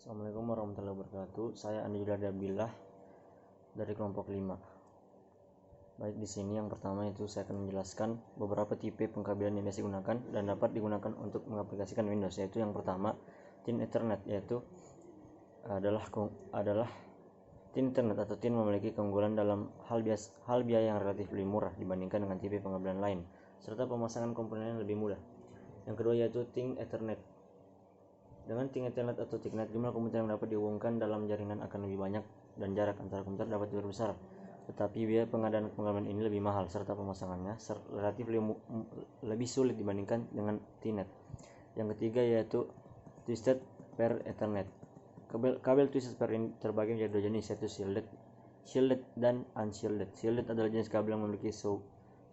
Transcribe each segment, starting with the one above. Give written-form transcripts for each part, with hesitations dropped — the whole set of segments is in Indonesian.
Assalamualaikum warahmatullahi wabarakatuh. Saya Andi Dabillah dari kelompok 5. Baik, di sini yang pertama itu saya akan menjelaskan beberapa tipe pengkabelan yang biasa digunakan dan dapat digunakan untuk mengaplikasikan Windows, yaitu yang pertama Thin Ethernet, yaitu adalah Thin Ethernet atau Thin memiliki keunggulan dalam hal biaya yang relatif lebih murah dibandingkan dengan tipe pengkabelan lain, serta pemasangan komponen yang lebih mudah. Yang kedua yaitu Thin Ethernet. Dengan Thin Ethernet atau Thicknet, jumlah komputer yang dapat dihubungkan dalam jaringan akan lebih banyak dan jarak antara komputer dapat diperbesar. Tetapi biaya pengadaan pengkabelan ini lebih mahal serta pemasangannya relatif lebih sulit dibandingkan dengan Thicknet. Yang ketiga yaitu Twisted Pair Ethernet. Kabel Twisted Pair ini terbagi menjadi dua jenis, yaitu shielded dan unshielded. Shielded adalah jenis kabel yang memiliki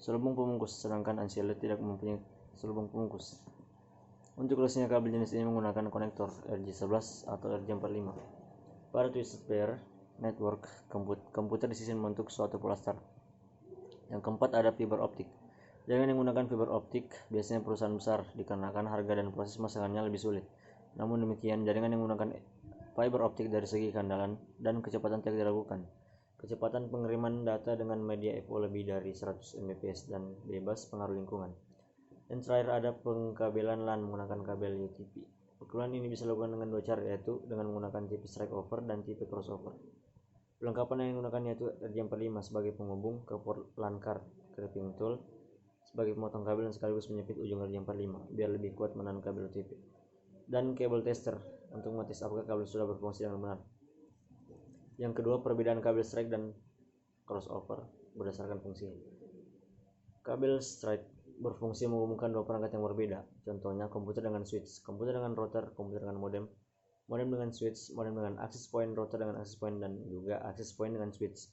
selubung pembungkus, sedangkan unshielded tidak mempunyai selubung pembungkus. Untuk luasnya kabel jenis ini menggunakan konektor RJ11 atau RJ45. Pada Twisted Pair Network, komputer disusun membentuk suatu pola start. Yang keempat ada fiber optik. Jaringan yang menggunakan fiber optik biasanya perusahaan besar dikarenakan harga dan proses pemasangannya lebih sulit. Namun demikian, jaringan yang menggunakan fiber optik dari segi keandalan dan kecepatan tidak diragukan. Kecepatan pengiriman data dengan media FO lebih dari 100 Mbps dan bebas pengaruh lingkungan. Dan terakhir ada pengkabelan LAN menggunakan kabel UTP. Pengkabelan ini bisa dilakukan dengan dua cara, yaitu dengan menggunakan tipe strike over dan tipe crossover. Perlengkapan yang digunakan yaitu RJ45 sebagai penghubung ke port LAN card, crimping tool sebagai pemotong kabel dan sekaligus menyepit ujung RJ45 biar lebih kuat menahan kabel UTP, dan kabel tester untuk mengetes apakah kabel sudah berfungsi dengan benar. Yang kedua, perbedaan kabel strike dan crossover berdasarkan fungsinya. Kabel strike berfungsi menghubungkan dua perangkat yang berbeda, contohnya komputer dengan switch, komputer dengan router, komputer dengan modem, modem dengan switch, modem dengan access point, router dengan access point, dan juga access point dengan switch.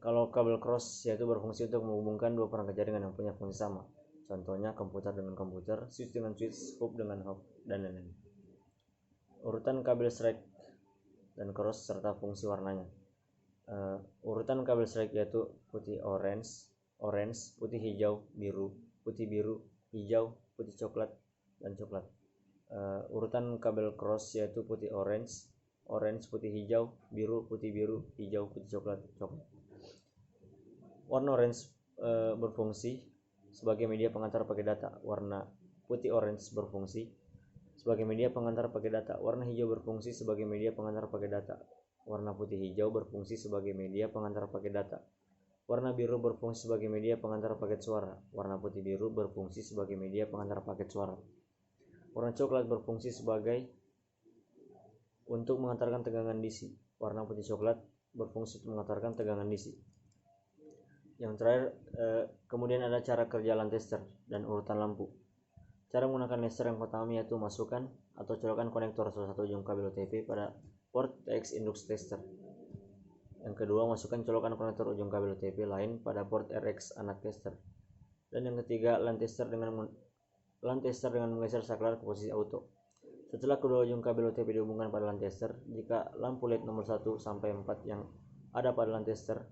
Kalau kabel cross yaitu berfungsi untuk menghubungkan dua perangkat jaringan yang punya fungsi sama, contohnya komputer dengan komputer, switch dengan switch, hub dengan hub, dan lain-lain. Urutan kabel strike dan cross serta fungsi warnanya. Urutan kabel strike yaitu putih orange, putih hijau, biru, putih biru, hijau, putih coklat, dan coklat. Urutan kabel cross yaitu putih orange, putih hijau, biru, putih biru, hijau, putih coklat, coklat. Warna orange berfungsi sebagai media pengantar paket data. Warna putih orange berfungsi sebagai media pengantar paket data. Warna hijau berfungsi sebagai media pengantar paket data. Warna putih hijau berfungsi sebagai media pengantar paket data. Warna biru berfungsi sebagai media pengantar paket suara. Warna putih biru berfungsi sebagai media pengantar paket suara. Warna coklat berfungsi sebagai untuk mengantarkan tegangan DC. Warna putih coklat berfungsi untuk mengantarkan tegangan DC. Yang terakhir, kemudian ada cara kerja LAN tester dan urutan lampu. Cara menggunakan laser yang pertama yaitu masukkan atau colokkan konektor salah satu ujung kabel OTP pada port TX Indux Tester. Yang kedua, masukkan colokan konektor ujung kabel OTP lain pada port RX anak tester. Dan yang ketiga, LAN tester dengan menggeser saklar ke posisi auto. Setelah kedua ujung kabel OTP dihubungkan pada LAN tester, jika lampu LED nomor 1 sampai 4 yang ada pada LAN tester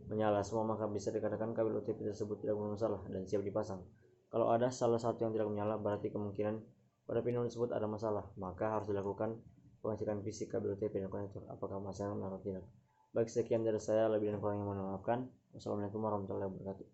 menyala semua, maka bisa dikatakan kabel OTP tersebut tidak bermasalah dan siap dipasang. Kalau ada salah satu yang tidak menyala, berarti kemungkinan pada pin tersebut ada masalah, maka harus dilakukan pengecekan fisik kabel OTP dan konektor apakah masalah atau tidak. Baik, sekian dari saya, lebih dan kurangnya mohon maafkan. Wassalamualaikum warahmatullahi wabarakatuh.